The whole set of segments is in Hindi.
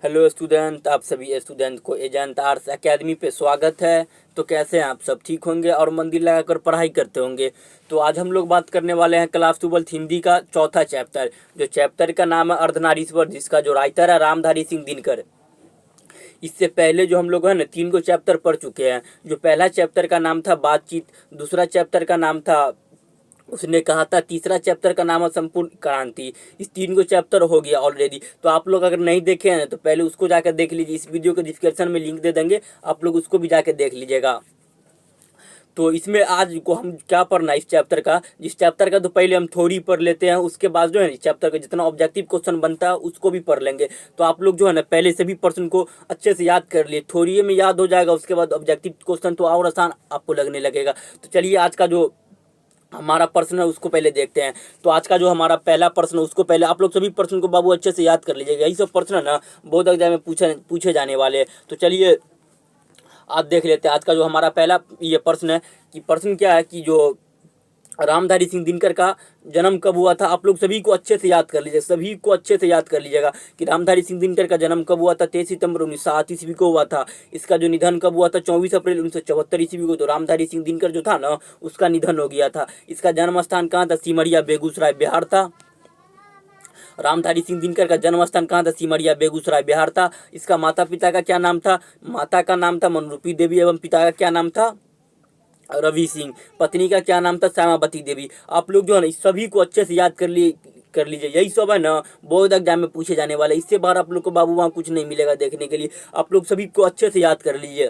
हेलो स्टूडेंट, आप सभी स्टूडेंट को एजेंट आर्ट्स एकेडमी पे स्वागत है। तो कैसे हैं आप? सब ठीक होंगे और मन दिल लगाकर पढ़ाई करते होंगे। तो आज हम लोग बात करने वाले हैं क्लास 12 हिंदी का चौथा चैप्टर, जो चैप्टर का नाम है अर्धनारीश्वर, जिसका जो राइटर है रामधारी सिंह दिनकर। इससे पहले जो हम लोग है ना 3 को चैप्टर पढ़ चुके हैं। जो पहला चैप्टर का नाम था बातचीत, दूसरा चैप्टर का नाम था उसने कहा था, तीसरा चैप्टर का नाम है संपूर्ण क्रांति। इस 3 को चैप्टर हो गया ऑलरेडी। तो आप लोग अगर नहीं देखे हैं तो पहले उसको जाकर देख लीजिए। इस वीडियो के डिस्क्रिप्शन में लिंक दे देंगे, आप लोग उसको भी जाकर देख लीजिएगा। तो इसमें आज को हम क्या पढ़ना है इस चैप्टर का, जिस चैप्टर का तो पहले हम थ्योरी पढ़ लेते हैं, उसके बाद जो है इस चैप्टर का जितना ऑब्जेक्टिव क्वेश्चन बनता है उसको भी पढ़ लेंगे। तो आप लोग जो है ना पहले सभी प्रश्न को अच्छे से याद कर लिए, थ्योरी में याद हो जाएगा, उसके बाद ऑब्जेक्टिव क्वेश्चन तो और आसान आपको लगने लगेगा। तो चलिए आज का जो हमारा प्रश्न है उसको पहले देखते हैं। तो आज का जो हमारा पहला प्रश्न है उसको पहले आप लोग सभी प्रश्न को बाबू अच्छे से याद कर लीजिएगा। यही सब प्रश्न है ना बहुत एग्जाम में पूछे जाने वाले हैं। तो चलिए आप देख लेते हैं आज का जो हमारा पहला ये प्रश्न है कि प्रश्न क्या है कि जो रामधारी सिंह दिनकर का जन्म कब हुआ था। आप लोग सभी को अच्छे से याद कर लीजिए, सभी को अच्छे से याद कर लीजिएगा कि रामधारी सिंह दिनकर का जन्म कब हुआ था। 23 सितंबर 1907 ईस्वी को हुआ था। इसका जो निधन कब हुआ था, 24 अप्रैल 1974 ईस्वी को। तो रामधारी सिंह दिनकर जो था ना उसका निधन हो गया था। इसका जन्म स्थान कहाँ था? सिमरिया बेगूसराय बिहार था। रामधारी सिंह दिनकर का जन्म स्थान कहाँ था? सिमरिया बेगूसराय बिहार था। इसका माता पिता का क्या नाम था? माता का नाम था मनरूपी देवी एवं पिता का क्या नाम था? रवि सिंह। पत्नी का क्या नाम था? श्यामावती देवी। आप लोग जो है ना इस सभी को अच्छे से याद कर लीजिए। यही सब है ना बोर्ड एग्जाम में पूछे जाने वाले। इससे बाहर आप लोग को बाबू वहाँ कुछ नहीं मिलेगा देखने के लिए। आप लोग सभी को अच्छे से याद कर लीजिए।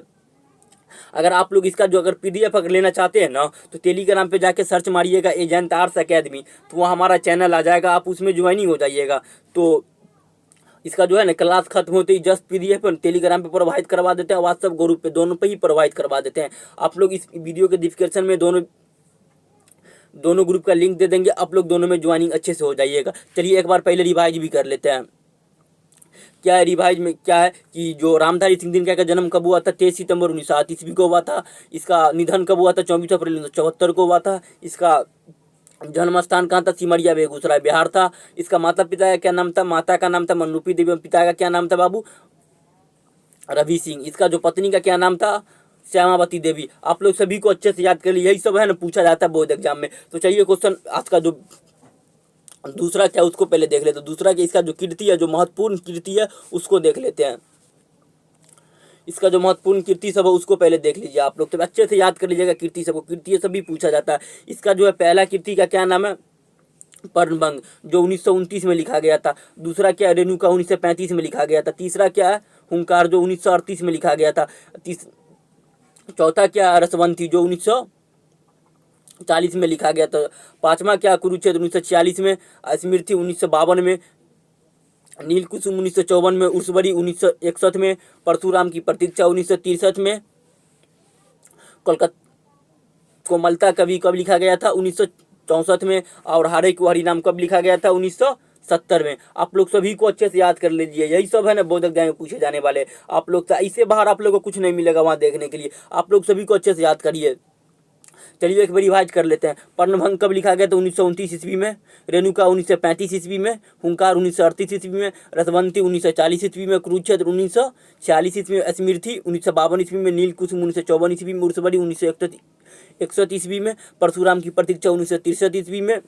अगर आप लोग इसका जो अगर पीडीएफ अगर लेना चाहते हैं ना तो टेलीग्राम पे जाके सर्च मारिएगा एजेंट आर्ट्स एकेडमी, तो वहाँ हमारा चैनल आ जाएगा, आप उसमें ज्वाइनिंग हो जाइएगा। तो इसका जो है ना क्लास खत्म होते ही जस्ट पीडीएफ टेलीग्राम पे प्रोवाइड करवा देते हैं, व्हाट्सएप ग्रुप पे दोनों पे ही प्रोवाइड करवा देते हैं। आप लोग इस वीडियो के डिस्क्रिप्शन में दोनों ग्रुप का लिंक दे देंगे, आप लोग दोनों में ज्वाइनिंग अच्छे से हो जाइएगा। चलिए एक बार पहले रिवाइज भी कर लेते हैं। क्या है रिवाइज में, क्या है कि जो रामधारी सिंह दिनकर का जन्म कब हुआ था? 23 सितंबर 1907 ईस्वी को हुआ था। इसका निधन कब हुआ था? 24 अप्रैल 1974 को हुआ था। इसका जन्म स्थान कहाँ था? सिमरिया बेगूसराय बिहार था। इसका माता पिता का क्या नाम था? माता का नाम था मनरूपी देवी, पिता का क्या नाम था बाबू? रवि सिंह। इसका जो पत्नी का क्या नाम था? श्यामावती देवी। आप लोग सभी को अच्छे से याद कर लिए, यही सब है ना पूछा जाता है बोर्ड एग्जाम में। तो चलिए क्वेश्चन आज का जो दूसरा क्या उसको पहले देख लेते हैं। दूसरा कि इसका जो कीर्ति है, जो महत्वपूर्ण कीर्ति है उसको देख लेते हैं। इसका जो महत्वपूर्ण कीर्ति सब है उसको पहले देख लीजिए। आप लोग तो अच्छे से याद कर लीजिएगा कीर्ति सब को, कीर्ति सब भी पूछा जाता है। इसका जो है पहला कीर्ति का क्या नाम है? पर्णभंग, जो 1929 में लिखा गया था। दूसरा क्या है? रेणुका, 1935 में लिखा गया था। तीसरा क्या है? हुंकार, जो 1938 में लिखा गया था। चौथा क्या है? रसवंती, जो 1940 में लिखा गया था। पांचवा क्या? कुरुक्षेत्र, 1946 में। स्मृति, 1952 में। नीलकुसुम, 1954 में। उर्सवरी, 1961 में। परशुराम की प्रतीक्षा, 1963 में। कोलकाता कोमलता कवि कब लिखा गया था? 1964 में। और हारे को हरिनाम कब लिखा गया था? 1970 में। आप लोग सभी को अच्छे से याद कर लीजिए, यही सब है ना बोधक एग्जाम में पूछे जाने वाले। आप लोग इससे बाहर आप लोग को कुछ नहीं मिलेगा वहाँ देखने के लिए। आप लोग सभी को अच्छे से याद करिए। चलिए एक बार रिवाइज कर लेते हैं। पर्णभंग कब लिखा गया था? 1929 ईस्वी में। रेणुका 1935 ईस्वी में। हुंकार 1938 ईस्वी में। रसवंती 1940 ईस्वी में। कुरुक्षेत्र 1946 ईस्वी में। स्मृति 1952 ईस्वी में। नीलकुसुम 1954 ईस्वी में। उर्सवरी 1961 ईस्वी में। परशुराम की प्रतीक्षा 1963 ईस्वी में।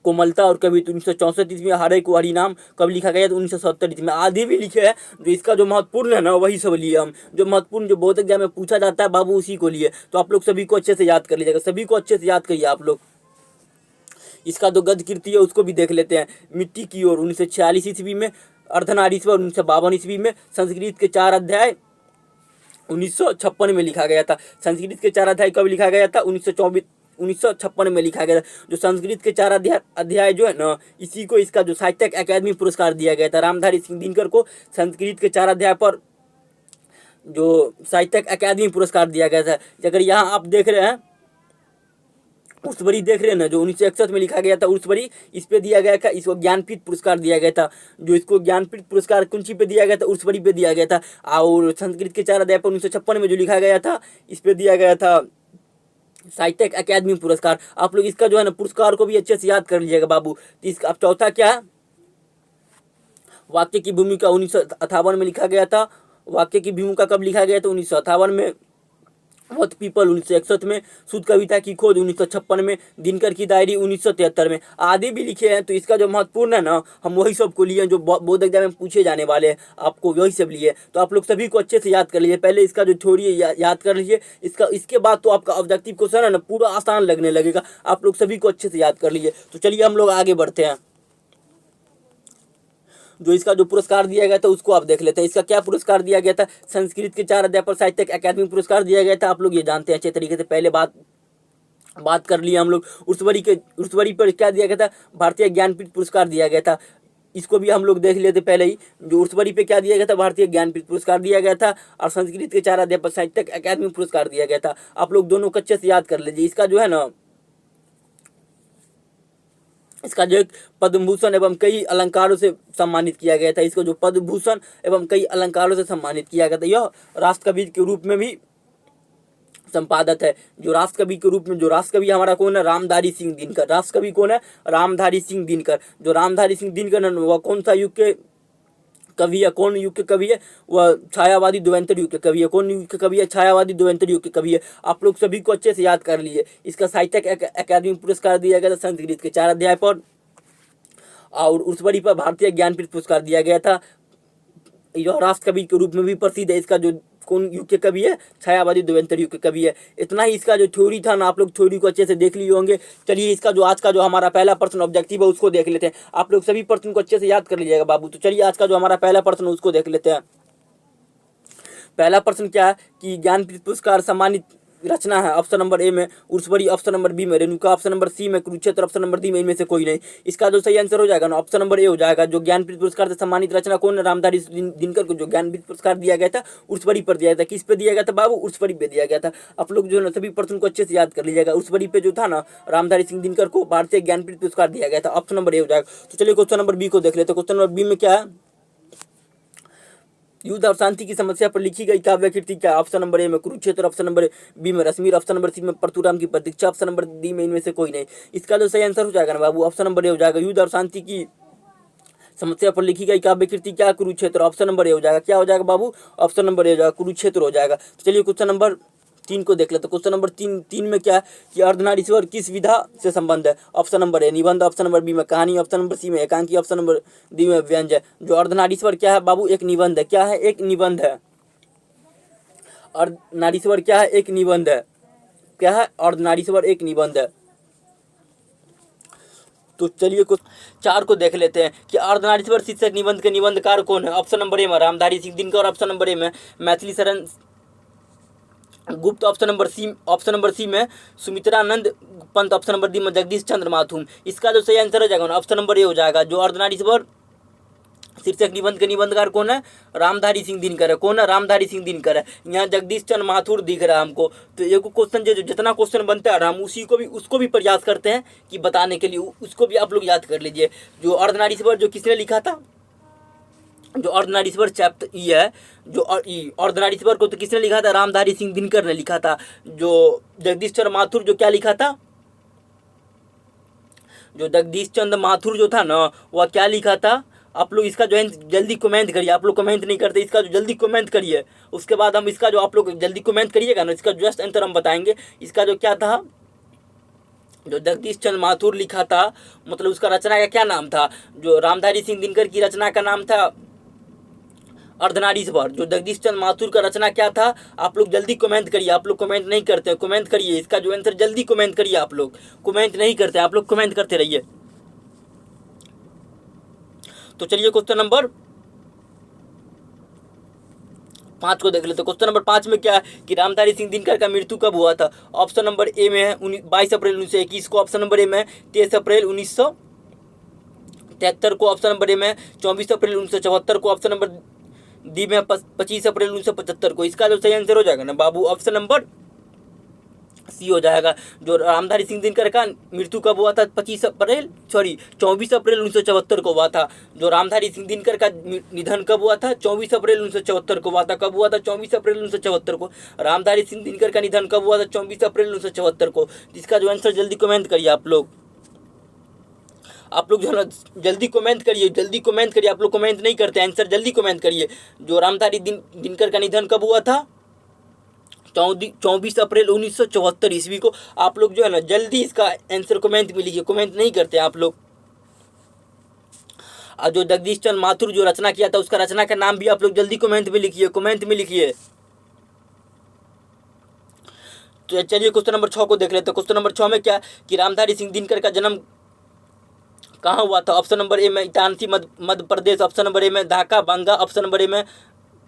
कोमलता और कवि 1964 ईस्वी में। हारे को हरिनाम कब लिखा गया था? 1970 ईस्वी में। आधे भी लिखे हैं, जो इसका जो महत्वपूर्ण है ना वही सब लिए हम। जो महत्वपूर्ण जो बोर्ड एग्जाम में पूछा जाता है बाबू उसी को लिए। तो आप लोग सभी को अच्छे से याद कर लीजिएगा, सभी को अच्छे से याद करिए आप लोग। इसका जो गद्य कीर्ति है उसको भी देख लेते हैं। मिट्टी की ओर 1946 ईस्वी में। अर्धनारीश्वर 1952 ईस्वी में। संस्कृत के 4 अध्याय 1956 में लिखा गया था। संस्कृत के 4 अध्याय कब लिखा गया था? 1956 में लिखा गया था। जो संस्कृत के 4 अध्याय जो है ना इसी को इसका जो साहित्यिक अकादमी पुरस्कार दिया गया था। रामधारी सिंह दिनकर को संस्कृत के 4 अध्याय पर जो साहित्यिक अकादमी पुरस्कार दिया गया था। अगर यहाँ आप देख रहे हैं उर्सवरी देख रहे हैं ना, जो 1961 में लिखा गया था उर्सवरी, इस पे दिया गया था, इसको ज्ञानपीठ पुरस्कार दिया गया था। जो इसको ज्ञानपीठ पुरस्कार कुंची पे दिया गया था? उर्सवरी पे दिया गया था। और संस्कृत के 4 अध्याय पर 1956 में जो लिखा गया था इस पे दिया गया था साहित्यिक अकादमी पुरस्कार। आप लोग इसका जो है ना पुरस्कार को भी अच्छे से याद कर लीजिएगा बाबू। तो इसका अब चौथा क्या है? वाक्य की भूमिका 1958 में लिखा गया था। वाक्य की भूमिका कब लिखा गया था? 1958 में। वत पीपल 1961 में। शुद्ध कविता की खोज 1956 में। दिनकर की डायरी 1973 में। आदि भी लिखे हैं। तो इसका जो महत्वपूर्ण है ना, हम वही सब को लिए हैं जो बोर्ड एग्जाम में पूछे जाने वाले हैं, आपको वही सब लिए। तो आप लोग सभी को अच्छे से याद कर लीजिए। पहले इसका जो थ्योरी है याद कर लीजिए। इसके बाद तो आपका ऑब्जेक्टिव क्वेश्चन है ना पूरा आसान लगने लगेगा। आप लोग सभी को अच्छे से याद कर लीजिए। तो चलिए हम लोग आगे बढ़ते हैं। जो इसका जो पुरस्कार दिया गया था उसको आप देख लेते हैं। इसका क्या पुरस्कार दिया गया था? संस्कृत के 4 अध्याय पर साहित्य अकादमी पुरस्कार दिया गया था। आप लोग ये जानते हैं अच्छे तरीके से। पहले बात कर लिए हम लोग। उर्सवरी पर क्या दिया गया था? भारतीय ज्ञानपीठ पुरस्कार दिया गया था। इसको भी हम लोग देख लेते पहले ही। जो उर्सवरी पे क्या दिया गया था? भारतीय ज्ञानपीठ पुरस्कार दिया गया था। और संस्कृत के 4 अध्याय पर साहित्य अकादमी पुरस्कार दिया गया था। आप लोग दोनों को अच्छे से याद कर लीजिए। इसका जो है ना, इसका जो एक पद्म भूषण एवं कई अलंकारों से सम्मानित किया गया था। इसको जो पद्म भूषण एवं कई अलंकारों से सम्मानित किया गया था। यह राष्ट्रकवि के रूप में भी संपादक है। जो राष्ट्रकवि के रूप में, जो राष्ट्रकवि हमारा कौन है? रामधारी सिंह दिनकर। राष्ट्रकवि कौन है? रामधारी सिंह दिनकर। जो रामधारी सिंह दिनकर है वह कौन सा युग के कवि है? कौन युग के कवि है? वह छायावादी द्व्यंतर युग के कवि है। कौन युग के कवि है? छायावादी द्व्यंतर युग के कवि है। आप लोग सभी को अच्छे से याद कर लिए। इसका साहित्य अकादमी पुरस्कार दिया गया था संस्कृत के 4 अध्याय पर। और उर्सवरी पर भारतीय ज्ञानपीठ पुरस्कार दिया गया था। यह राष्ट्रकवि के रूप में भी प्रसिद्ध है। इसका जो कौन युग के कवि है? छायावादी द्व्यंतर युग के कवि है। इतना ही इसका जो थ्योरी था ना, आप लोग थ्योरी को अच्छे से देख लिए होंगे। चलिए इसका जो आज का जो हमारा पहला प्रश्न ऑब्जेक्टिव है उसको देख लेते हैं। आप लोग सभी प्रश्न को अच्छे से याद कर लीजिएगा बाबू। तो चलिए आज का जो हमारा पहला प्रश्न उसको देख लेते हैं। पहला प्रश्न क्या है कि ज्ञानपीठ पुरस्कार सम्मानित रचना है। ऑप्शन नंबर ए में उर्सवरी, ऑप्शन नंबर बी में रेणुका, ऑप्शन नंबर सी में कुरुक्षेत्र, ऑप्शन नंबर डी में इनमें से कोई नहीं। इसका जो सही आंसर हो जाएगा ना, ऑप्शन नंबर ए हो जाएगा। जो ज्ञानपीठ पुरस्कार से सम्मानित रचना कौन है? रामधारी दिनकर को जो ज्ञानपीठ पुरस्कार दिया गया था उर्सवरी पर दिया गया था। किस पे दिया गया था बाबू? उर्सवरी पे दिया गया था। आप लोग जो है ना सभी प्रश्न को अच्छे से याद कर लीजिएगा। उर्सवरी पे जो था ना, रामधारी सिंह दिनकर को भारतीय ज्ञानपीठ पुरस्कार दिया गया था। ऑप्शन नंबर ए हो जाएगा। तो चलिए क्वेश्चन नंबर बी को देख लेते हैं। क्वेश्चन नंबर बी में क्या है? युद्ध और शांति की समस्या पर लिखी गई काव्य कृति क्या? ऑप्शन नंबर ए में कुरुक्षेत्र, ऑप्शन नंबर बी में रश्मि, ऑप्शन नंबर सी में परशुराम की प्रतीक्षा, ऑप्शन नंबर डी में इनमें से कोई नहीं। इसका जो सही आंसर हो जाएगा ना बाबू, ऑप्शन नंबर ए हो जाएगा। युद्ध और शांति की समस्या पर लिखी गई काव्य कृति क्या? कुरुक्षेत्र। ऑप्शन नंबर ए हो जाएगा। क्या हो जाएगा बाबू? ऑप्शन नंबर ए हो जाएगा, कुरुक्षेत्र हो जाएगा। तो चलिए क्वेश्चन नंबर 3 को देख लेते हैं। क्वेश्चन नंबर तीन में क्या है कि अर्धनारीश्वर किस विधा से संबंध है? ऑप्शन नंबर ए निबंध, ऑप्शन नंबर बी में कहानी, ऑप्शन नंबर सी में एकांकी, ऑप्शन नंबर डी में व्यंजय। जो अर्धनारीश्वर क्या है बाबू? एक निबंध है। क्या है? एक निबंध है। अर्धनारीश्वर क्या है? एक निबंध है। क्या है? अर्धनारीश्वर एक निबंध है। तो चलिए कुछ 4 को देख लेते हैं कि अर्धनारीश्वर शीर्षक निबंध के निबंधकार कौन है? ऑप्शन नंबर ए में Ramdhari Singh Dinkar, option number A में मैथिली शरण गुप्त, ऑप्शन नंबर सी में Sumitranand Pant, option number D में जगदीश चंद्र माथुर। इसका जो सही आंसर हो जाएगा ना, ऑप्शन नंबर ए हो जाएगा। जो अर्धनारीश्वर शीर्षक निबंध के निबंधकार कौन है? रामधारी सिंह दिनकर है। कौन है? रामधारी सिंह दिनकर है। यहाँ जगदीश चंद्र माथुर दिख रहा है हमको। तो एक क्वेश्चन जो जितना क्वेश्चन बनता है हम उसको भी प्रयास करते हैं कि बताने के लिए, उसको भी आप लोग याद कर लीजिए। जो अर्धनारीश्वर जो किसने लिखा था? जो अर्धनारीश्वर चैप्टर ई है, जो अर्धनारीश्वर को तो किसने लिखा था? रामधारी सिंह दिनकर ने लिखा था। जो जगदीश चंद्र माथुर जो क्या लिखा था? जो जगदीश चंद्र माथुर जो था ना, वह क्या लिखा था? आप लोग इसका जो है जल्दी कमेंट करिए। आप लोग कमेंट नहीं करते, इसका जो जल्दी कमेंट करिए। उसके बाद हम इसका जो आप लोग जल्दी कमेंट करिएगा ना, इसका जस्ट आंसर हम बताएंगे। इसका जो क्या था, जो जगदीश चंद्र माथुर लिखा था, मतलब उसका रचना का क्या नाम था? जो रामधारी सिंह दिनकर की रचना का नाम था अर्धनारीश्वर। जो जगदीश चंद्र माथुर का रचना क्या था? आप लोग जल्दी कमेंट करिए। आप लोग कमेंट नहीं करते, कमेंट करिए। इसका जो आंसर जल्दी कमेंट करिए। आप लोग कमेंट नहीं करते, आप लोग कमेंट करते रहिए। तो चलिए क्वेश्चन नंबर 5 को देख लेते हैं। क्वेश्चन नंबर 5 में क्या है कि रामधारी सिंह दिनकर का मृत्यु कब हुआ था? ऑप्शन नंबर ए में है 22 अप्रैल 1921 को, ऑप्शन नंबर ए में 23 अप्रैल 1973 को, ऑप्शन नंबर ए में 24 अप्रैल 1974 को, ऑप्शन नंबर डी में 25 अप्रैल 1975 को। इसका जो सही आंसर हो जाएगा ना बाबू, ऑप्शन नंबर सी हो जाएगा। जो रामधारी सिंह दिनकर का मृत्यु कब हुआ था? 24 अप्रैल 1974 को हुआ था। जो रामधारी सिंह दिनकर का निधन कब हुआ था? 24 अप्रैल 1974 को हुआ था। कब हुआ था? 24 अप्रैल 1974 को। रामधारी सिंह दिनकर का निधन कब हुआ था? 24 अप्रैल 1974 को। जिसका जो आंसर जल्दी कमेंट करिए आप लोग। आप लोग जो है ना जल्दी कमेंट करिए, जल्दी कमेंट करिए। आप लोग कमेंट नहीं करते आंसर, जल्दी कमेंट करिए। जो रामधारी दिनकर का निधन कब हुआ था? 24 अप्रैल 1974 ईस्वी को। आप लोग जो है ना जल्दी इसका आंसर कमेंट में लिखिए, कमेंट नहीं करते आप लोग। और जो जगदीश चंद्र माथुर जो रचना किया था उसका रचना का नाम भी आप लोग जल्दी कमेंट में लिखिए, कमेंट में लिखिए। तो चलिए क्वेश्चन नंबर 6 को देख लेते हैं। क्वेश्चन नंबर 6 में क्या कि रामधारी सिंह दिनकर का जन्म कहाँ हुआ था? ऑप्शन नंबर ए में Itarsi Madhya Pradesh, option number A में ढाका बांगा, ऑप्शन नंबर ए में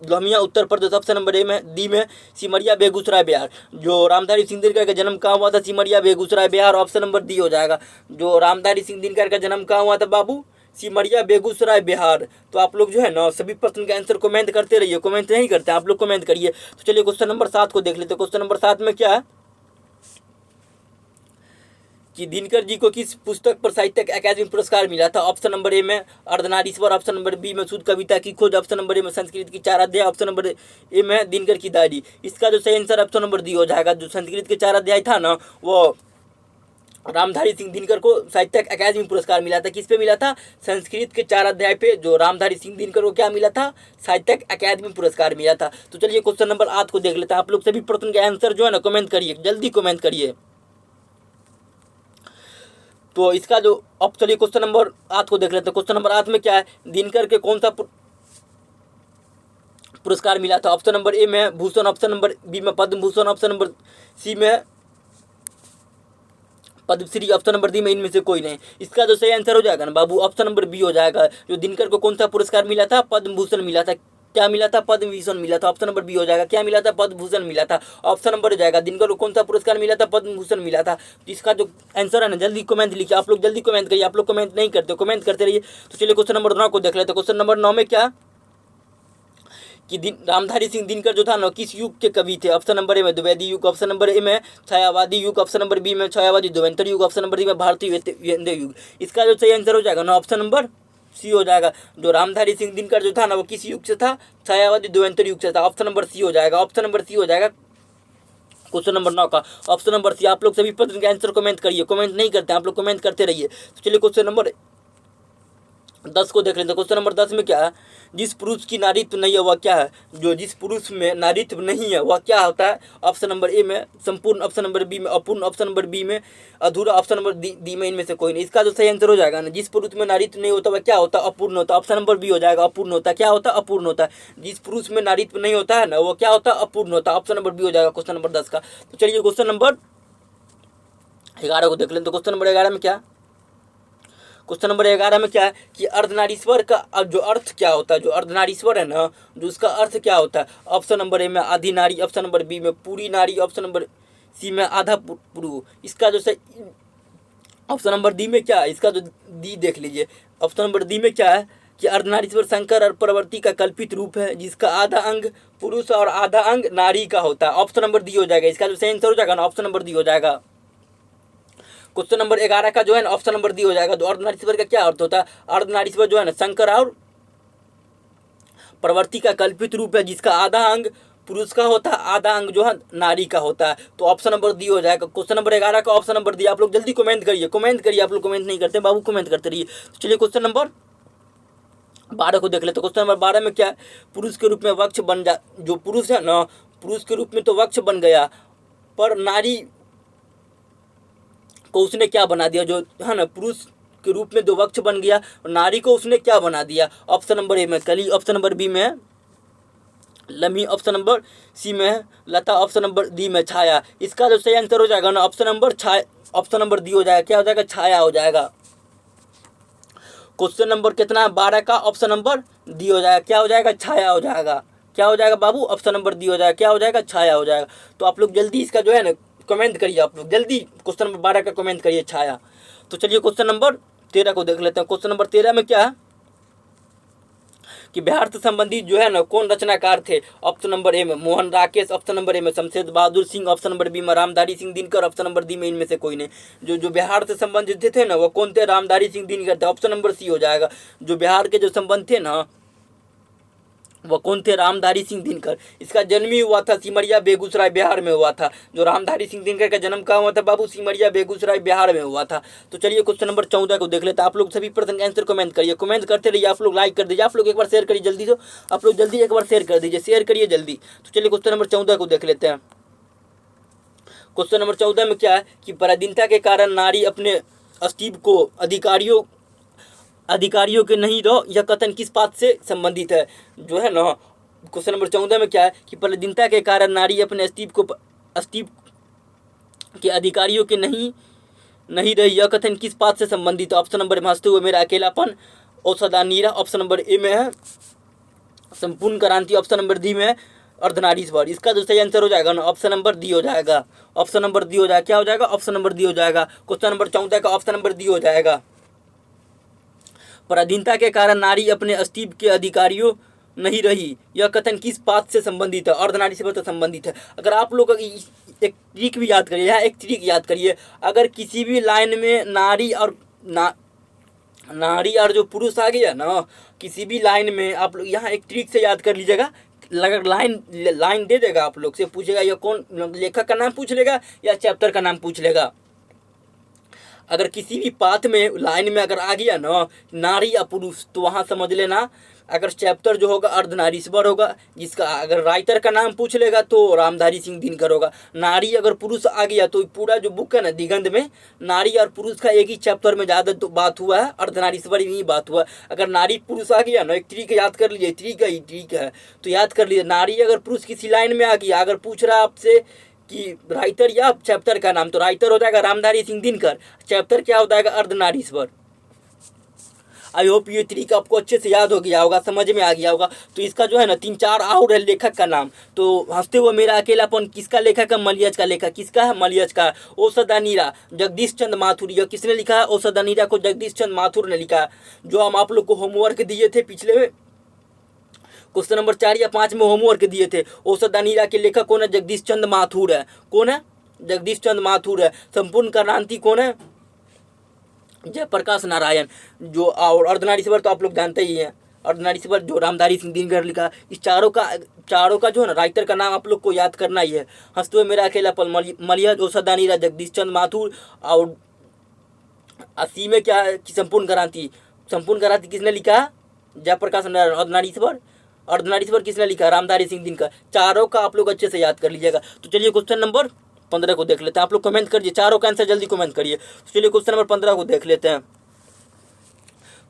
Lohia Uttar Pradesh, option number A में डी में सिमरिया बेगूसराय बिहार। जो रामधारी सिंह दिनकर का जन्म कहाँ हुआ था? Simaria Begusarai Bihar, option number D हो जाएगा। जो रामधारी सिंह दिनकर का जन्म कहाँ हुआ था बाबू? सिमरिया बेगूसराय बिहार। तो आप लोग जो है ना सभी प्रश्न का आंसर कमेंट करते रहिए, कमेंट नहीं करते आप लोग कमेंट करिए। तो चलिए क्वेश्चन नंबर 7 को देख लेते हैं। क्वेश्चन नंबर 7 में क्या है कि दिनकर जी को किस पुस्तक पर साहित्य अकादमी पुरस्कार मिला था? ऑप्शन नंबर ए में अर्धनारीश्वर, ऑप्शन नंबर बी में शुद्ध कविता की खोज, ऑप्शन नंबर ए में संस्कृत की 4 अध्याय, ऑप्शन नंबर ए में दिनकर की डायरी। इसका जो सही आंसर ऑप्शन नंबर डी हो जाएगा। जो संस्कृत के 4 अध्याय था ना वो रामधारी सिंह दिनकर को साहित्य अकादमी पुरस्कार मिला था। किस पे मिला था? संस्कृत के 4 अध्याय पे जो रामधारी सिंह दिनकर को क्या मिला था? साहित्य अकादमी पुरस्कार मिला था। तो चलिए क्वेश्चन नंबर 8 को देख लेते हैं। आप लोग सभी प्रश्न के आंसर जो है ना कमेंट करिए, जल्दी कमेंट करिए। तो इसका जो अब चलिए क्वेश्चन नंबर 8 को देख लेते हैं। क्वेश्चन नंबर 8 में क्या है? दिनकर के कौन सा पुरस्कार मिला था? ऑप्शन नंबर ए में भूषण, ऑप्शन नंबर बी में पद्म भूषण, ऑप्शन नंबर सी में पद्मश्री, ऑप्शन नंबर डी में इनमें से कोई नहीं। इसका जो सही आंसर हो जाएगा ना बाबू ऑप्शन नंबर बी हो जाएगा। जो दिनकर को कौन सा पुरस्कार मिला था? पद्म भूषण मिला था। क्या मिला था? पद्म भूषण मिला था। ऑप्शन नंबर बी हो जाएगा। क्या मिला था? पद्म भूषण मिला था। ऑप्शन नंबर हो जाएगा। दिनकर को कौन सा पुरस्कार मिला था? पद्म भूषण मिला था। तो इसका जो आंसर है ना जल्दी कमेंट लिखिए। आप लोग जल्दी कमेंट करिए, आप लोग कमेंट नहीं करते, कमेंट करते रहिए। तो चलिए क्वेश्चन नंबर 9 को देख लेते हैं। क्वेश्चन नंबर 9 में क्या कि रामधारी सिंह दिनकर जो था ना किस युग के कवि थे? ऑप्शन नंबर ए में द्विवेदी युग, ऑप्शन नंबर ए में छायावादी युग, ऑप्शन नंबर बी में छायावादी द्वंद्वांतर युग, ऑप्शन नंबर डी में भारतीय व्यंग्य युग। इसका जो सही आंसर हो जाएगा ना ऑप्शन नंबर सी हो जाएगा। जो रामधारी सिंह दिनकर जो था ना वो किस युग से था? छायावादी द्वंद्वांतर युग से था। ऑप्शन नंबर सी हो जाएगा, ऑप्शन नंबर सी हो जाएगा क्वेश्चन नंबर 9 का ऑप्शन नंबर सी। आप लोग सभी प्रश्न के आंसर कमेंट करिए, कमेंट नहीं करते आप लोग कमेंट करते रहिए। तो चलिए क्वेश्चन नंबर 10 को देख लेते हैं। क्वेश्चन नंबर 10 में क्या है? जिस पुरुष की नारीत्व नहीं है वह क्या है? जो जिस पुरुष में नारीत्व नहीं है वह क्या होता है? ऑप्शन नंबर ए में संपूर्ण, ऑप्शन नंबर बी में अपूर्ण, ऑप्शन नंबर बी में अधूरा, ऑप्शन नंबर डी में इनमें से कोई नहीं। इसका जो सही आंसर हो जाएगा ना जिस पुरुष में नारीत्व नहीं होता वह क्या होता है? अपूर्ण होता है। ऑप्शन नंबर बी हो जाएगा, अपूर्ण होता है। क्या होता है? अपूर्ण होता है। जिस पुरुष में नारीत्व नहीं होता है ना वो क्या होता है? अपूर्ण होता है। ऑप्शन नंबर बी हो जाएगा क्वेश्चन नंबर 10 का। तो चलिए क्वेश्चन नंबर 11 को देख लेते हैं। तो क्वेश्चन नंबर 11 में क्या? क्वेश्चन नंबर 11 में क्या है कि अर्धनारीश्वर का जो अर्थ क्या होता है? जो अर्धनारीश्वर है ना जो उसका अर्थ क्या होता है? ऑप्शन नंबर ए में आधी नारी, ऑप्शन नंबर बी में पूरी नारी, ऑप्शन नंबर सी में आधा पुरुष। इसका जो सही ऑप्शन नंबर डी में क्या है? इसका जो डी देख लीजिए। ऑप्शन नंबर डी में क्या है कि अर्धनारीश्वर शंकर और प्रवृत्ति का कल्पित रूप है जिसका आधा अंग पुरुष और आधा अंग नारी का होता है। ऑप्शन नंबर डी हो जाएगा। इसका जो सही आंसर हो जाएगा ना ऑप्शन नंबर डी हो जाएगा। क्वेश्चन नंबर 11 का जो है ना ऑप्शन नंबर डी हो जाएगा। तो अर्धनारीश्वर का क्या अर्थ होता है? अर्धनारीश्वर जो है ना शंकर और प्रवृत्ति का कल्पित रूप है जिसका आधा अंग पुरुष का होता है, आधा अंग जो है नारी का होता है। तो ऑप्शन नंबर डी हो जाएगा। क्वेश्चन नंबर 11 का ऑप्शन नंबर डी। आप लोग जल्दी कमेंट करिए, कमेंट करिए। आप लोग कमेंट नहीं करते बाबू, कमेंट करते रहिए। तो चलिए क्वेश्चन नंबर 12 को देख लेते। क्वेश्चन नंबर 12 में क्या है? पुरुष के रूप में वक्ष बन जा जो पुरुष है ना पुरुष के रूप में तो वक्ष बन गया पर नारी को उसने क्या बना दिया? जो है ना पुरुष के रूप में जो वक्ष बन गया और नारी को उसने क्या बना दिया? ऑप्शन नंबर ए में कली, ऑप्शन नंबर बी में लम्ही, ऑप्शन नंबर सी में लता, ऑप्शन नंबर डी में छाया। इसका जो सही आंसर हो जाएगा ना option number option number D हो जाएगा। क्या हो जाएगा? छाया हो जाएगा। क्वेश्चन नंबर कितना है? 12 का ऑप्शन नंबर डी हो जाएगा। क्या हो जाएगा? छाया हो जाएगा। क्या हो जाएगा बाबू? ऑप्शन नंबर डी हो जाएगा। क्या हो जाएगा? छाया हो जाएगा। तो आप लोग जल्दी इसका जो है ना कमेंट करिए। आप लोग जल्दी क्वेश्चन नंबर 12 का कमेंट करिए छाया। तो चलिए क्वेश्चन नंबर 13 को देख लेते हैं। क्वेश्चन नंबर 13 में क्या है कि बिहार से संबंधित जो है ना कौन रचनाकार थे? ऑप्शन नंबर ए में Mohan Rakesh, option number A में Shamsher Bahadur Singh, option number B में Ramdhari Singh Dinkar, option number D में इनमें से कोई नहीं। जो बिहार से संबंधित थे ना वो कौन थे? रामधारी सिंह दिनकर थे। ऑप्शन नंबर सी हो जाएगा। जो बिहार के जो संबंध थे ना वह कौन थे? रामधारी सिंह दिनकर। इसका जन्म ही हुआ था सिमरिया बेगूसराय बिहार में हुआ था। जो रामधारी सिंह दिनकर का जन्म कहाँ हुआ था बाबू? सिमरिया बेगूसराय बिहार में हुआ था। तो चलिए क्वेश्चन नंबर 14 को देख लेते हैं। आप लोग सभी प्रश्न का आंसर कमेंट करिए, कमेंट करते रहिए। आप लोग लाइक कर दीजिए, आप लोग एक बार शेयर करिए जल्दी से, आप लोग जल्दी एक बार शेयर कर दीजिए, शेयर करिए जल्दी। तो चलिए क्वेश्चन नंबर 14 को देख लेते हैं। क्वेश्चन नंबर 14 में क्या है कि पराधीनता के कारण नारी अपने अस्तित्व को अधिकारियों के नहीं रहो, यह कथन किस बात से संबंधित है? जो है ना, क्वेश्चन नंबर 14 में क्या है कि पराधीनता के कारण नारी अपने अस्तित्व के अधिकारियों के नहीं रही, यह कथन किस बात से संबंधित है? ऑप्शन नंबर में हंसते हुए मेरा अकेलापन, औषधा नीरा, ऑप्शन नंबर ए में है संपूर्ण क्रांति, ऑप्शन नंबर डी में है अर्धनारीश्वर। इसका जो सही आंसर हो जाएगा ना, ऑप्शन नंबर डी हो जाएगा। ऑप्शन नंबर डी हो जाएगा। क्या हो जाएगा? ऑप्शन नंबर डी हो जाएगा। क्वेश्चन नंबर 14 का ऑप्शन नंबर डी हो जाएगा। पराधीनता के कारण नारी अपने अस्तित्व के अधिकारियों नहीं रही, यह कथन किस बात से संबंधित है? अर्धनारीश्वर से संबंधित है। अगर आप लोग एक ट्रिक भी याद करिए, एक ट्रिक याद करिए, अगर किसी भी लाइन में नारी और जो पुरुष आ गया ना, किसी भी लाइन में, आप लोग यहाँ एक ट्रिक से याद कर लीजिएगा। अगर लाइन दे देगा, आप लोग से पूछेगा यह कौन लेखक का नाम पूछ लेगा या चैप्टर का नाम पूछ लेगा। अगर किसी भी पाठ में लाइन में अगर आ गया ना नारी या पुरुष, तो वहाँ समझ लेना अगर चैप्टर जो होगा अर्धनारीश्वर होगा, जिसका अगर राइटर का नाम पूछ लेगा तो रामधारी सिंह दिनकर होगा। नारी अगर पुरुष आ गया तो पूरा जो बुक है ना दिगंत में नारी और पुरुष का एक ही चैप्टर में ज़्यादा तो बात हुआ है, अर्धनारीश्वर में ही बात हुआ है। अगर नारी पुरुष आ गया ना, एक ट्रिक याद कर लीजिए, ट्रिक है तो याद कर लीजिए। नारी अगर पुरुष किसी लाइन में आ गया, अगर पूछ रहा आपसे कि राइटर या चैप्टर का नाम, तो राइटर हो जाएगा रामधारी सिंह दिनकर, चैप्टर क्या हो जाएगा? अर्धनारीश्वर। आई होप ये ट्रिक आपको अच्छे से याद हो गया होगा, समझ में आ गया होगा। तो इसका जो है ना 3-4 और है लेखक का नाम। तो हंसते हुए मेरा अकेलापन किसका लेखक है? मलियज का लेखक। किसका है? मलियज का। औषधा नीरा जगदीश चंद्र माथुर। यह किसने लिखा है? औषधा नीरा को जगदीश चंद्र माथुर ने लिखा है। जो हम आप लोग को होमवर्क दिए थे पिछले में, क्वेश्चन नंबर 4 या 5 में होमवर्क दिए थे। औषधा नीरा के लेखक कौन है? जगदीश चंद्र माथुर है। कौन है? जगदीश चंद्र माथुर है। संपूर्ण क्रांति कौन है? जयप्रकाश नारायण। जो और अर्धनारीश्वर तो आप लोग जानते ही हैं, अर्धनारीश्वर जो रामधारी सिंह दिनकर लिखा। इस चारों का जो है ना राइटर का नाम आप लोग को याद करना ही है। हंसते हुए मेरा अकेलापन मलियज, औषधा नीरा जगदीश चंद्र माथुर। और 80 में क्या है कि संपूर्ण क्रांति किसने लिखा? जयप्रकाश नारायण। अर्धनारीश्वर किसने लिखा? रामधारी सिंह दिनकर। चारों का आप लोग अच्छे से याद कर लीजिएगा। तो चलिए क्वेश्चन नंबर 15 को देख लेते हैं। आप लोग कमेंट करिए, चारों का आंसर जल्दी कमेंट करिए। तो चलिए क्वेश्चन नंबर 15 को देख लेते हैं।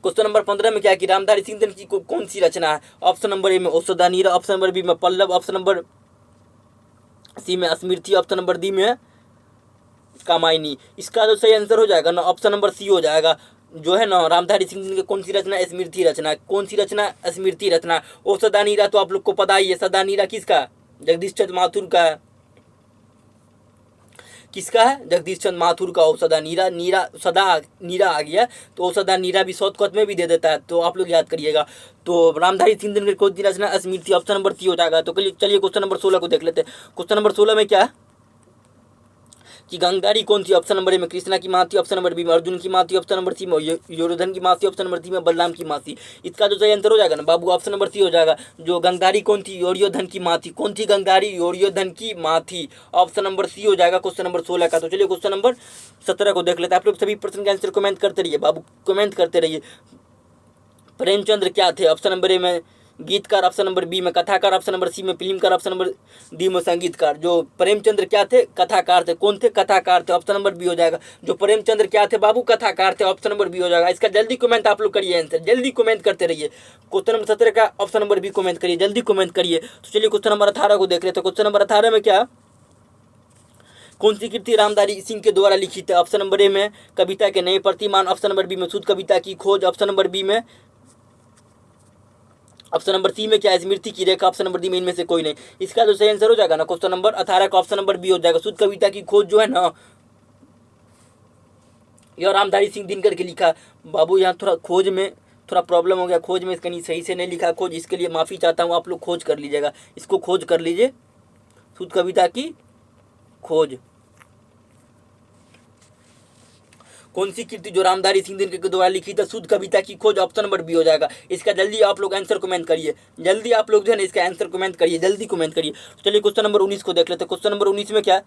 क्वेश्चन नंबर 15 में क्या है कि रामधारी सिंह दिनकर की कौन सी रचना है? ऑप्शन नंबर ए में औषधा नीरा, ऑप्शन नंबर बी में पल्लव, ऑप्शन नंबर सी में स्मृति, ऑप्शन नंबर डी में कामायनी। इसका जो सही आंसर हो जाएगा ना, ऑप्शन नंबर सी हो जाएगा। जो है ना रामधारी सिंह दिनकर कौन सी रचना? स्मृति रचना। कौन सी रचना? स्मृति रचना। औषधा नीरा तो आप लोग को पता ही है, सदा नीरा किसका? जगदीश चंद्र माथुर का है। किसका है? जगदीश चंद्र माथुर का। औषधा नीरा सदा नीरा आ गया तो औषधा नीरा भी शॉर्टकट में भी दे देता है, तो आप लोग याद करिएगा। तो रामधारी सिंह दिनकर कौन सी रचना? स्मृति, ऑप्शन नंबर सी हो जाएगा। तो चलिए क्वेश्चन नंबर 16 को देख लेते हैं। क्वेश्चन नंबर 16 में क्या है कि गंगारी कौन थी? ऑप्शन नंबर ए में कृष्णा की माँ थी, ऑप्शन नंबर बी में अर्जुन की माँ थी, ऑप्शन नंबर सी में योरोधन की माँ थी, ऑप्शन नंबर सी में बलराम की माँ थी। इसका जो सही आंसर हो जाएगा ना बाबू, ऑप्शन नंबर सी हो जाएगा। जो गंगारी कौन थी? योरियोधन की माँ थी। कौन थी गंगारी? योरियोधन की माँ थी। ऑप्शन नंबर सी हो जाएगा क्वेश्चन नंबर 16 का। तो चलिए क्वेश्चन नंबर 17 को देख लेते हैं। आप लोग सभी प्रश्न के आंसर कमेंट करते रहिए बाबू, कमेंट करते रहिए। प्रेमचंद्र क्या थे? ऑप्शन नंबर ए में गीतकार, ऑप्शन नंबर बी में कथाकार, ऑप्शन नंबर सी में फिल्मकार, ऑप्शन नंबर डी में संगीतकार। जो प्रेमचंद्र क्या थे? कथाकार थे। कौन थे? कथाकार थे। ऑप्शन नंबर बी हो जाएगा। जो प्रेमचंद्र क्या थे बाबू? कथाकार थे। ऑप्शन नंबर बी हो जाएगा। इसका जल्दी कमेंट आप लोग करिए, आंसर जल्दी कमेंट करते रहिए। क्वेश्चन नंबर 17 का ऑप्शन नंबर बी कमेंट करिए, जल्दी कमेंट करिए। तो चलिए क्वेश्चन नंबर 18 को देख लेते हैं। क्वेश्चन नंबर 18 में क्या कौन सी कृति रामधारी सिंह के द्वारा लिखित है? ऑप्शन नंबर ए में कविता के नए प्रतिमान, ऑप्शन नंबर बी में शुद्ध कविता की खोज, ऑप्शन नंबर बी में ऑप्शन नंबर सी में क्या है? स्मृति की रेखा, ऑप्शन नंबर डी में इनमें से कोई नहीं। इसका जो सही आंसर हो जाएगा ना क्वेश्चन नंबर 18 का ऑप्शन नंबर बी हो जाएगा। शुद्ध कविता की खोज जो है ना, यह रामधारी सिंह दिनकर के लिखा। बाबू यहाँ थोड़ा खोज में थोड़ा प्रॉब्लम हो गया, खोज में कहीं सही से नहीं लिखा खोज, इसके लिए माफ़ी चाहता हूँ। आप लोग खोज कर लीजिएगा, इसको खोज कर लीजिए, शुद्ध कविता की खोज। कौन सी कृति जो रामधारी सिंह दिनकर के द्वारा लिखी थी? शुद्ध कविता की खोज, ऑप्शन नंबर बी हो जाएगा। इसका जल्दी आप लोग आंसर कमेंट करिए, जल्दी आप लोग जो है ना इसका आंसर कमेंट करिए, जल्दी कमेंट करिए। चलिए क्वेश्चन नंबर 19 को देख लेते हैं। क्वेश्चन नंबर 19 में क्या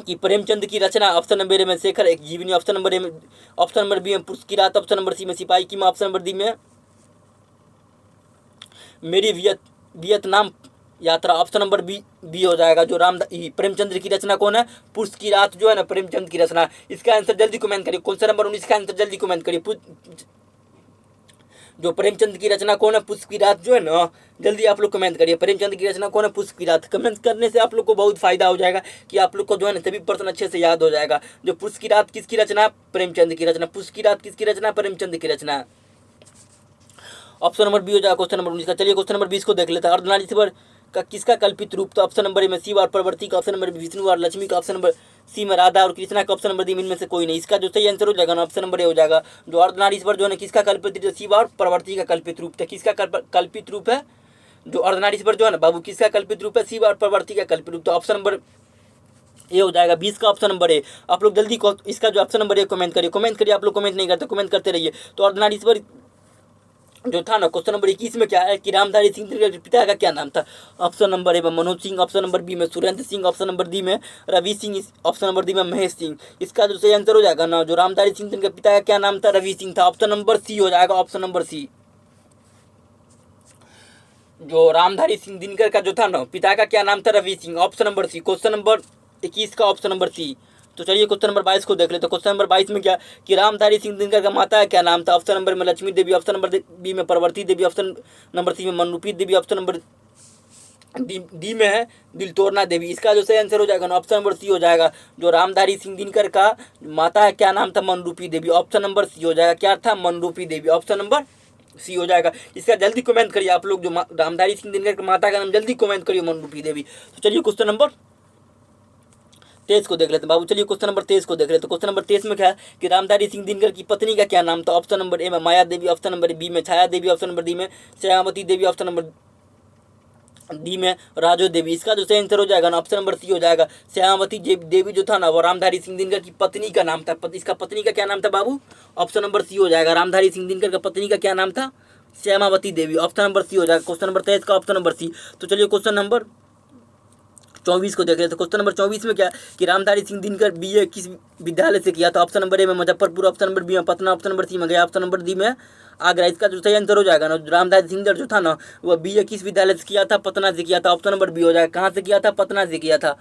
कि प्रेमचंद की रचना, ऑप्शन नंबर ए में शेखर एक जीवनी, ऑप्शन नंबर बी में पुरस्कृत, ऑप्शन नंबर सी में सिपाही की मां, ऑप्शन नंबर डी में मेरी वियतनाम यात्रा, ऑप्शन नंबर बी हो जाएगा। जो प्रेमचंद्र की रचना कौन है? पुष्प की रात जो है ना प्रेमचंद की रचना। इसका आंसर जल्दी कमेंट करिए। क्वेश्चन नंबर 19 का आंसर जल्दी कमेंट करिए। जो प्रेमचंद की रचना कौन है? पुष्प की रात जो है ना, जल्दी आप लोग कमेंट करिए। प्रेमचंद की रचना कौन है? पुष्प की रात। कमेंट करने से आप लोग को बहुत फायदा हो जाएगा कि आप लोग को जो है ना सभी प्रश्न अच्छे से याद हो जाएगा। जो पुष्प की रात किसकी रचना? प्रेमचंद की रचना। पुष्प की रात किसकी रचना? प्रेमचंद की रचना। ऑप्शन नंबर बी हो जाएगा क्वेश्चन नंबर 19 का। चलिए क्वेश्चन नंबर 20 को देख लेते हैं। अर्धनारीश्वर का किसका कल्पित रूप था? ऑप्शन नंबर ए में शिव और पार्वती का, ऑप्शन नंबर बी विष्णु और लक्ष्मी का, ऑप्शन नंबर सी में राधा और कृष्णा का, ऑप्शन नंबर डी इनमें से कोई नहीं। इसका जो सही आंसर हो जाएगा ना ऑप्शन नंबर ए हो जाएगा। जो अर्धनारीश्वर जो है किसका कल्पित रूप? शिव और पार्वती का कल्पित रूप था। किसका कल्पित रूप है? जो अर्धनारीश्वर जो है ना बाबू, किसका कल्पित रूप है? शिव और पार्वती का कल्पित रूप। तो ऑप्शन नंबर ये हो जाएगा 20 का ऑप्शन नंबर ए। आप लोग जल्दी इसका जो ऑप्शन नंबर ए कमेंट करिए। आप लोग कमेंट नहीं करते, कमेंट करते रहिए। तो अर्धनारीश्वर जो था ना क्वेश्चन नंबर 21 में क्या है कि रामधारी सिंह दिनकर के पिता का क्या नाम था? ऑप्शन नंबर ए में Manoj Singh, option number B में Surendra Singh, option number D में Ravi Singh, option number D में महेश सिंह। इसका जो सही आंसर हो जाएगा ना, जो रामधारी सिंह दिनकर के पिता का क्या नाम था? रवि सिंह था। ऑप्शन नंबर सी हो जाएगा, ऑप्शन नंबर सी। जो रामधारी सिंह दिनकर का जो था ना पिता का क्या नाम था? Ravi Singh. Option number C. Question number 21 का ऑप्शन नंबर सी। तो चलिए क्वेश्चन नंबर 22 को देख लेते हैं। क्वेश्चन नंबर 22 में क्या कि रामधारी सिंह दिनकर का माता का क्या नाम था? ऑप्शन नंबर में लक्ष्मी देवी, ऑप्शन नंबर बी में पार्वती देवी, ऑप्शन नंबर सी में मनरूपी देवी, ऑप्शन नंबर डी में है दिलतोरना देवी। इसका जो सही आंसर हो जाएगा ना ऑप्शन नंबर सी हो जाएगा। जो रामधारी सिंह दिनकर का माता का क्या नाम था? मनरूपी देवी। ऑप्शन नंबर सी हो जाएगा। क्या था? मनरूपी देवी। ऑप्शन नंबर सी हो जाएगा। इसका जल्दी कमेंट करिए आप लोग। जो रामधारी सिंह दिनकर के माता का नाम जल्दी कमेंट करिए, मनरूपी देवी। तो चलिए क्वेश्चन नंबर 23 को देख लेते हैं बाबू। चलिए क्वेश्चन नंबर 23 को देख लेते हैं। क्वेश्चन नंबर 23 में क्या है कि रामधारी सिंह दिनकर की पत्नी का क्या नाम था? ऑप्शन नंबर ए में माया देवी, ऑप्शन नंबर बी में छाया देवी, ऑप्शन नंबर डी में श्यामवती देवी, ऑप्शन नंबर डी में राजो देवी। इसका जो सही आंसर हो जाएगा ना ऑप्शन नंबर सी हो जाएगा। श्यामवती देवी जो था ना वो रामधारी सिंह दिनकर की पत्नी का नाम था। इसका पत्नी का क्या नाम था बाबू? ऑप्शन नंबर सी हो जाएगा। रामधारी सिंह दिनकर का पत्नी का क्या नाम था? श्यामावती देवी। ऑप्शन नंबर सी हो जाएगा। क्वेश्चन नंबर 23 का ऑप्शन नंबर सी। तो चलिए क्वेश्चन नंबर 24 को देख लेते हैं। क्वेश्चन नंबर 24 में क्या कि रामधारी सिंह दिनकर बीए किस विद्यालय से किया था? ऑप्शन नंबर ए में मुजफ्फरपुर, ऑप्शन नंबर बी में पटना, ऑप्शन नंबर सी में गया, ऑप्शन नंबर डी में आगरा। इसका जो सही आंसर हो जाएगा ना रामधारी सिंह जो था ना वह बीए किस विद्यालय से किया था? पटना से किया था। ऑप्शन नंबर बी हो जाएगा। कहाँ से किया था? पटना से किया था।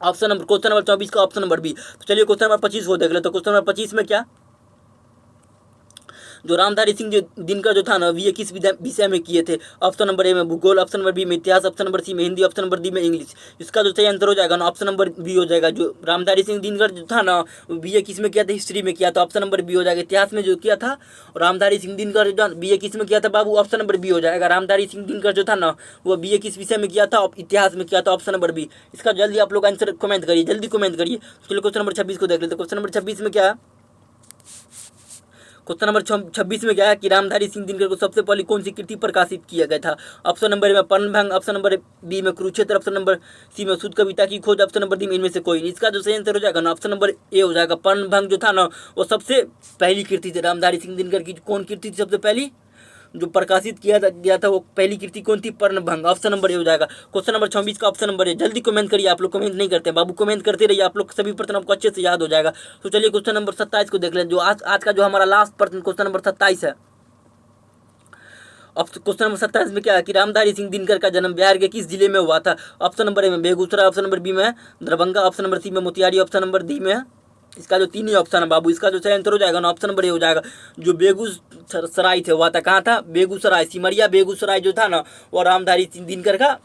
ऑप्शन नंबर क्वेश्चन नंबर 24 का ऑप्शन नंबर बी। तो चलिए क्वेश्चन नंबर 25 को देख लेते हैं। क्वेश्चन नंबर 25 में क्या जो रामधारी सिंह दिनकर जो था ना ये किस विषय में किए थे? ऑप्शन नंबर ए में भूगोल, ऑप्शन नंबर बी में इतिहास, ऑप्शन नंबर सी में हिंदी, ऑप्शन नंबर डी में इंग्लिश। इसका जो सही आंसर हो जाएगा ना ऑप्शन नंबर बी हो जाएगा। जो रामधारी सिंह दिनकर जो था ना बीए किस में किया था? हिस्ट्री में किया था। ऑप्शन नंबर बी हो जाएगा। इतिहास में जो किया था रामधारी सिंह दिनकर जो बीए किस में किया था बाबू? ऑप्शन नंबर बी हो जाएगा। रामधारी सिंह दिनकर जो था ना वो बीए किस विषय में किया था? इतिहास में किया था। Option number B. इसका जल्दी आप लोग आंसर कमेंट करिए, जल्दी कमेंट करिए। चलिए क्वेश्चन नंबर 26 को देख लेते हैं। क्वेश्चन नंबर 26 में क्या है? क्वेश्चन नंबर 26 में क्या है कि रामधारी सिंह दिनकर को सबसे पहले कौन सी कृति प्रकाशित किया गया था? ऑप्शन नंबर ए में पर्णभंग, ऑप्शन नंबर बी में कुरुक्षेत्र, ऑप्शन नंबर सी में शुद्ध कविता की खोज, ऑप्शन नंबर डी में इनमें से कोई नहीं। इसका जो सही आंसर हो जाएगा ना ऑप्शन नंबर ए हो जाएगा। पर्णभंग जो था ना वो सबसे पहली कृति थी रामधारी सिंह दिनकर की। कौन कृति थी सबसे पहली जो प्रकाशित किया गया था? वो पहली कृति कौन थी? पर्णभंग। ऑप्शन नंबर ए हो जाएगा। क्वेश्चन नंबर 26 का ऑप्शन नंबर ए। जल्दी कमेंट करिए, आप लोग कमेंट नहीं करते हैं बाबू, कमेंट करते रहिए, आप लोग सभी प्रश्न आपको अच्छे से याद हो जाएगा। तो चलिए क्वेश्चन नंबर 27 को देख लें। जो आज का जो हमारा लास्ट प्रश्न क्वेश्चन नंबर 27 है। अब क्वेश्चन नंबर 27 में क्या है कि रामधारी सिंह दिनकर का जन्म बिहार के किस जिले में हुआ था? ऑप्शन नंबर ए में बेगूसराय, ऑप्शन नंबर बी में दरभंगा, ऑप्शन नंबर सी में मोतिहारी, ऑप्शन नंबर डी में इसका जो तीन ही ऑप्शन है बाबू, इसका जो सही आंसर हो जाएगा ना ऑप्शन नंबर ए हो जाएगा। जो बेगूसराय थे हुआ था, कहाँ था? बेगूसराय, सिमरिया बेगूसराय जो था ना वो रामधारी सिंह दिनकर का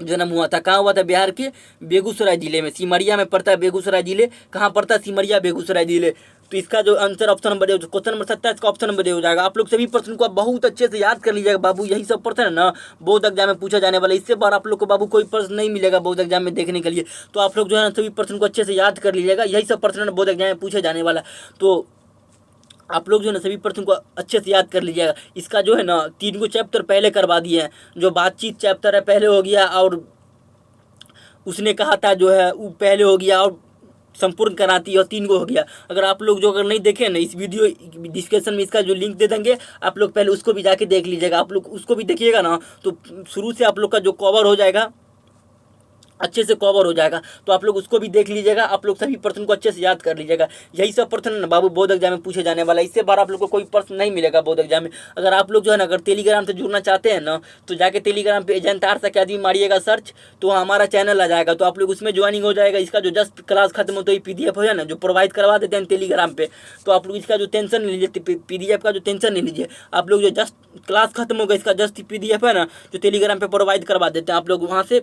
जन्म हुआ था। कहाँ हुआ था? बिहार के बेगूसराय जिले में, सिमरिया में पड़ता है बेगूसराय जिले। कहाँ पड़ता है? सिमरिया बेगूसराय जिले। तो इसका जो आंसर ऑप्शन नंबर ए, क्वेश्चन नंबर 27 का ऑप्शन नंबर ए हो जाएगा। आप लोग सभी प्रश्न को आप बहुत अच्छे से याद कर लीजिएगा बाबू। यही सब प्रश्न है ना बोर्ड एग्जाम में पूछा जाने वाला। इससे बार आप लोग को बाबू कोई प्रश्न नहीं मिलेगा बोर्ड एग्जाम में देखने के लिए। तो आप लोग जो है ना सभी प्रश्न को अच्छे से याद कर लीजिएगा। यही सब प्रश्न बोर्ड एग्जाम में पूछे जाने वाला। तो आप लोग जो है ना सभी प्रश्न को अच्छे से याद कर लीजिएगा। इसका जो है ना 3 को चैप्टर पहले करवा दिए हैं। जो बातचीत चैप्टर है पहले हो गया, और उसने कहा था जो है वो पहले हो गया, और संपूर्ण कराती है और 3 गो हो गया। अगर आप लोग जो अगर नहीं देखे ना, इस वीडियो डिस्क्रिप्शन में इसका जो लिंक दे देंगे, आप लोग पहले उसको भी जाके देख लीजिएगा। आप लोग उसको भी देखिएगा ना तो शुरू से आप लोग का जो कवर हो जाएगा, अच्छे से कवर हो जाएगा। तो आप लोग उसको भी देख लीजिएगा, आप लोग सभी प्रश्न को अच्छे से याद कर लीजिएगा। यही सब प्रश्न ना बाबू बोर्ड एग्जाम में पूछे जाने वाला है। इससे बार आप लोग को कोई प्रश्न नहीं मिलेगा बोर्ड एग्जाम में। अगर आप लोग जो है ना अगर टेलीग्राम से जुड़ना चाहते हैं ना, तो जाके टेलीग्राम पे एजेंट आर्ट्स अकेडमी मारिएगा सर्च, तो हमारा चैनल आ जाएगा। तो आप लोग उसमें ज्वाइनिंग हो जाएगा। इसका जो जस्ट क्लास खत्म हो तो ये PDF है ना जो प्रोवाइड करवा देते हैं टेलीग्राम पे, तो आप लोग इसका जो टेंशन नहीं लीजिए, PDF का जो टेंशन नहीं लीजिए। आप लोग जो जस्ट क्लास खत्म होगा इसका जस्ट PDF है ना जो टेलीग्राम पे प्रोवाइड करवा देते हैं, आप लोग वहाँ से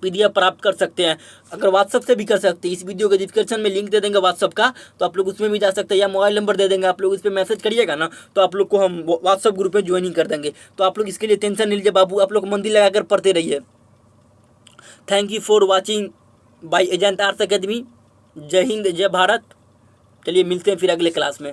PDF प्राप्त कर सकते हैं। अगर व्हाट्सअप से भी कर सकते हैं, इस वीडियो के डिस्क्रिप्शन में लिंक दे देंगे व्हाट्सअप का, तो आप लोग उसमें भी जा सकते हैं, या मोबाइल नंबर दे देंगे। आप लोग इस पर मैसेज करिएगा ना तो आप लोग को हम व्हाट्सअप ग्रुप में ज्वाइनिंग कर देंगे। तो आप लोग इसके लिए टेंशन नहीं लीजिए बाबू, आप लोग मंदिर लगाकर पढ़ते रहिए। Thank you for watching by agent arts academy. जय हिंद, जय भारत। चलिए मिलते हैं फिर अगले क्लास में।